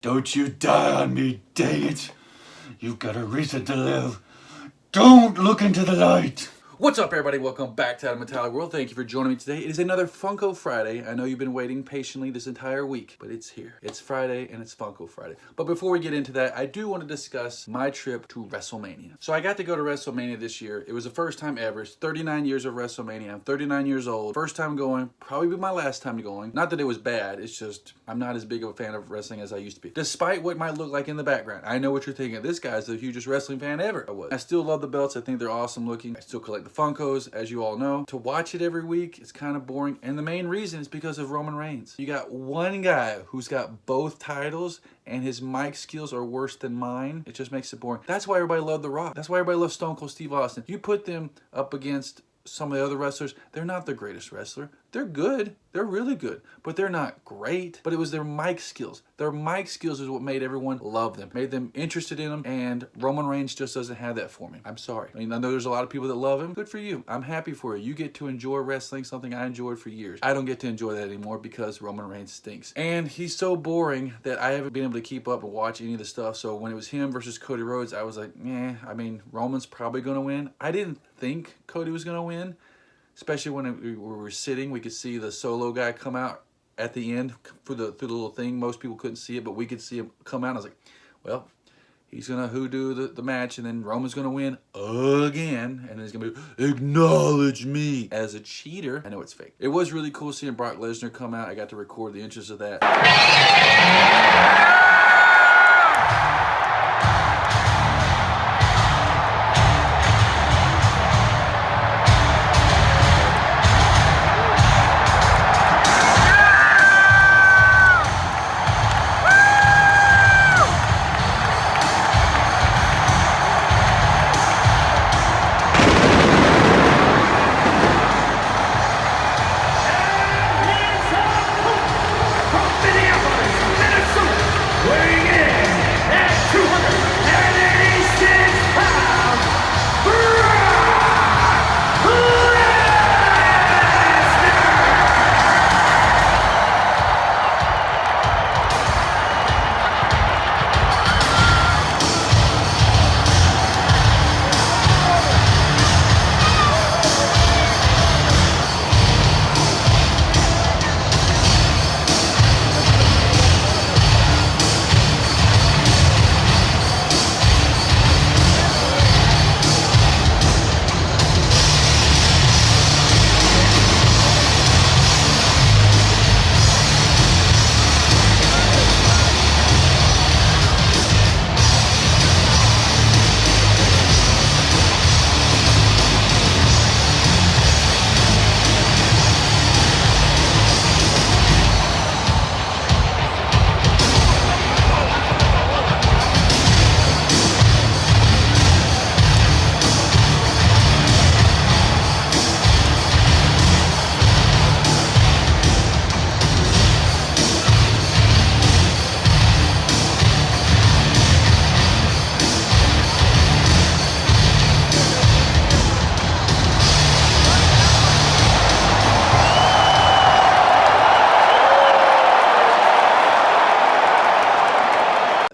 Don't you die on me, dang it. You've got a reason to live. Don't look into the light. What's up, everybody? Welcome back to Out of Metallic World. Thank you for joining me today. It is another Funko Friday. I know you've been waiting patiently this entire week, but it's here. It's Friday and it's Funko Friday. But before we get into that, I do want to discuss my trip to WrestleMania. So I got to go to WrestleMania this year. It was the first time ever. It's 39 years of WrestleMania. I'm 39 years old. First time going, probably be my last time going. Not that it was bad. It's just I'm not as big of a fan of wrestling as I used to be. Despite what might look like in the background. I know what you're thinking. This guy's the hugest wrestling fan ever. I still love the belts. I think they're awesome looking. I still collect the Funkos, as you all know. To watch it every week, it's kind of boring. And the main reason is because of Roman Reigns. You got one guy who's got both titles and his mic skills are worse than mine. It just makes it boring. That's why everybody loved The Rock. That's why everybody loves Stone Cold Steve Austin. You put them up against some of the other wrestlers, they're not the greatest wrestler. They're good. They're really good. But they're not great. But it was their mic skills. Their mic skills is what made everyone love them. Made them interested in them. And Roman Reigns just doesn't have that for me. I'm sorry. I mean, I know there's a lot of people that love him. Good for you. I'm happy for you. You get to enjoy wrestling, something I enjoyed for years. I don't get to enjoy that anymore because Roman Reigns stinks. And he's so boring that I haven't been able to keep up and watch any of the stuff. So when it was him versus Cody Rhodes, I was like, I mean, Roman's probably going to win. I didn't think Cody was going to win. Especially when we were sitting, we could see the solo guy come out at the end through the little thing. Most people couldn't see it, but we could see him come out. I was like, well, he's going to hoodoo the match, and then Roman's going to win again. And then he's going to be, acknowledge me as a cheater. I know it's fake. It was really cool seeing Brock Lesnar come out. I got to record the entrance of that.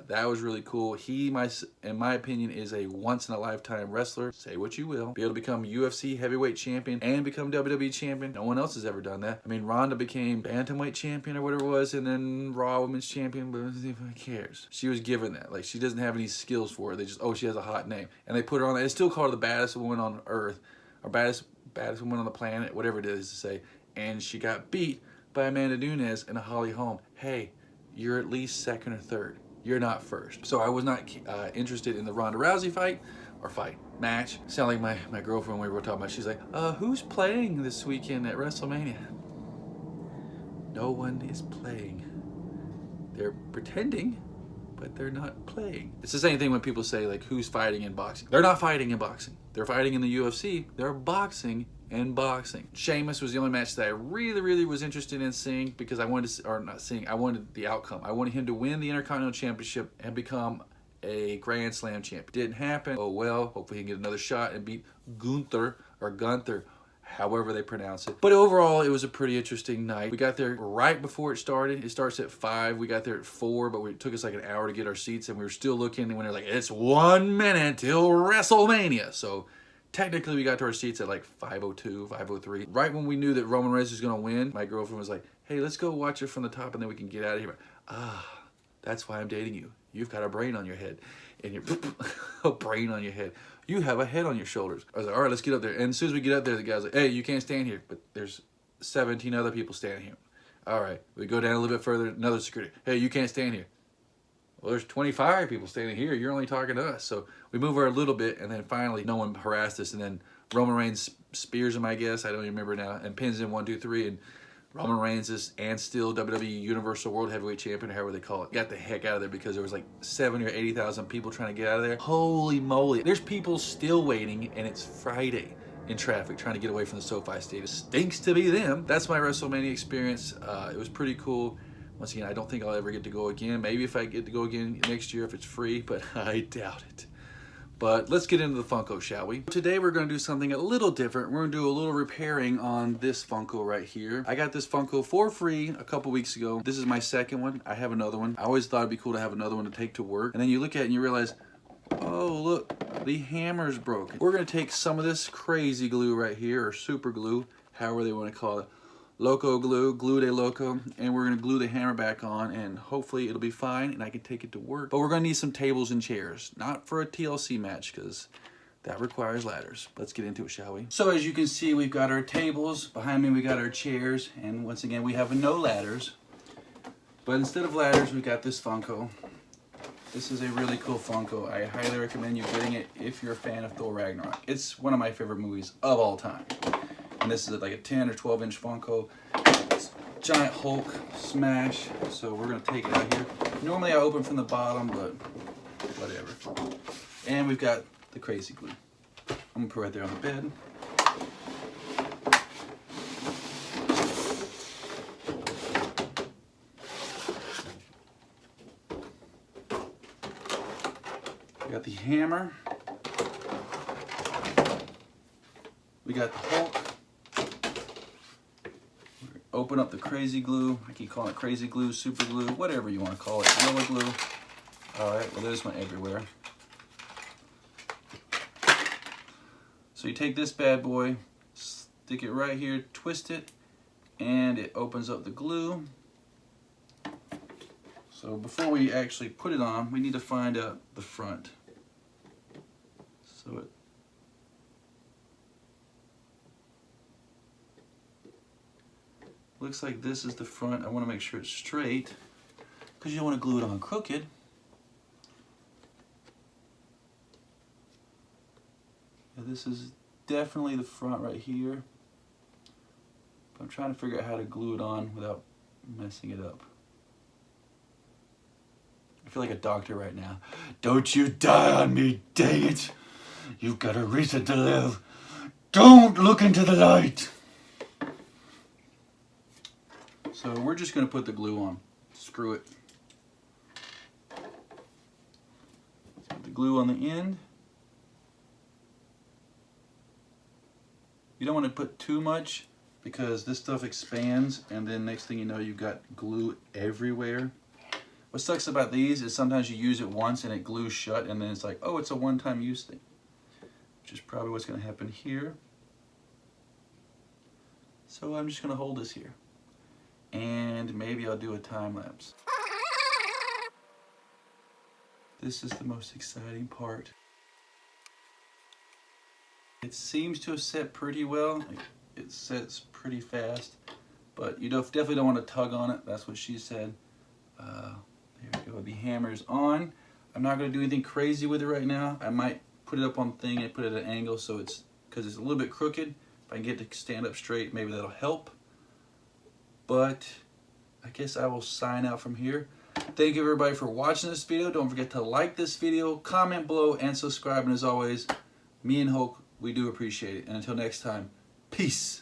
That was really cool. He, in my opinion, is a once-in-a-lifetime wrestler. Say what you will. Be able to become UFC heavyweight champion and become WWE champion. No one else has ever done that. I mean, Ronda became bantamweight champion or whatever it was, and then Raw Women's champion, but who cares? She was given that. Like, she doesn't have any skills for it. They just, she has a hot name. And they put her on that. They still call her the baddest woman on earth, or baddest woman on the planet, whatever it is to say. And she got beat by Amanda Nunes and a Holly Holm. Hey, you're at least second or third. You're not first. So I was not interested in the Ronda Rousey match. Sound like my girlfriend we were talking about. She's like, who's playing this weekend at WrestleMania? No one is playing. They're pretending, but they're not playing. It's the same thing when people say, like, who's fighting in boxing? They're not fighting in boxing. They're fighting in the UFC. They're boxing and boxing. Sheamus was the only match that I really was interested in seeing because I wanted I wanted the outcome. I wanted him to win the Intercontinental Championship and become a Grand Slam champion. Didn't happen. Oh well, hopefully he can get another shot and beat Gunther. however they pronounce it. But overall, it was a pretty interesting night. We got there right before it started. It starts at 5. We got there at 4, but it took us like an hour to get our seats, and we were still looking, and when they're like, it's 1 minute till WrestleMania. So technically, we got to our seats at like 5:02, 5:03. Right when we knew that Roman Reigns was going to win, my girlfriend was like, hey, let's go watch it from the top, and then we can get out of here. That's why I'm dating you. You've got a brain on your head. And you're a brain on your head. You have a head on your shoulders. I was like, all right, let's get up there. And as soon as we get up there, the guy's like, hey, you can't stand here. But there's 17 other people standing here. All right, we go down a little bit further, another security. Hey, you can't stand here. Well, there's 25 people standing here. You're only talking to us. So we move her a little bit, and then finally no one harassed us. And then Roman Reigns spears him, I guess. I don't even remember now. And pins him 1, 2, 3. And Roman Reigns is and still WWE Universal World Heavyweight Champion, however they call it. Got the heck out of there because there was like 70,000 or 80,000 people trying to get out of there. Holy moly. There's people still waiting, and it's Friday in traffic trying to get away from the SoFi Stadium. Stinks to be them. That's my WrestleMania experience. It was pretty cool. Once again, I don't think I'll ever get to go again. Maybe if I get to go again next year if it's free, but I doubt it. But let's get into the Funko, shall we? Today we're going to do something a little different. We're going to do a little repairing on this Funko right here. I got this Funko for free a couple weeks ago. This is my second one. I have another one. I always thought it'd be cool to have another one to take to work. And then you look at it and you realize, oh, look, the hammer's broken. We're going to take some of this crazy glue right here, or super glue, however they want to call it. Loco glue, glue de loco, and we're gonna glue the hammer back on, and hopefully it'll be fine and I can take it to work. But we're gonna need some tables and chairs, not for a TLC match because that requires ladders. Let's get into it, shall we? So as you can see, we've got our tables, behind me we got our chairs, and once again we have no ladders. But instead of ladders, we got this Funko. This is a really cool Funko. I highly recommend you getting it if you're a fan of Thor Ragnarok. It's one of my favorite movies of all time. And this is like a 10 or 12 inch Funko. It's giant Hulk smash. So we're gonna take it out here. Normally I open from the bottom, but whatever. And we've got the crazy glue. I'm gonna put it right there on the bed. We got the hammer. We got the Hulk. Open up the crazy glue. I keep calling it crazy glue, super glue, whatever you want to call it. Yellow glue. Alright, well this went everywhere. So you take this bad boy, stick it right here, twist it, and it opens up the glue. So before we actually put it on, we need to find out the front. So it looks like this is the front. I want to make sure it's straight because you don't want to glue it on crooked. Yeah, this is definitely the front right here. But I'm trying to figure out how to glue it on without messing it up. I feel like a doctor right now. Don't you die on me, dang it. You've got a reason to live. Don't look into the light. So we're just going to put the glue on. Screw it. Put the glue on the end. You don't want to put too much because this stuff expands, and then next thing you know you've got glue everywhere. What sucks about these is sometimes you use it once and it glues shut, and then it's like, oh, it's a one-time use thing. Which is probably what's going to happen here. So I'm just going to hold this here. And maybe I'll do a time lapse. This is the most exciting part. It seems to have set pretty well. It sets pretty fast, but you definitely don't want to tug on it. That's what she said. There we go. The hammer's on. I'm not going to do anything crazy with it right now. I might put it up on the thing and put it at an angle so it's, because it's a little bit crooked. If I can get it to stand up straight, maybe that'll help. But I guess I will sign out from here. Thank you everybody for watching this video. Don't forget to like this video, comment below, and subscribe. And as always, me and Hulk, we do appreciate it. And until next time, peace.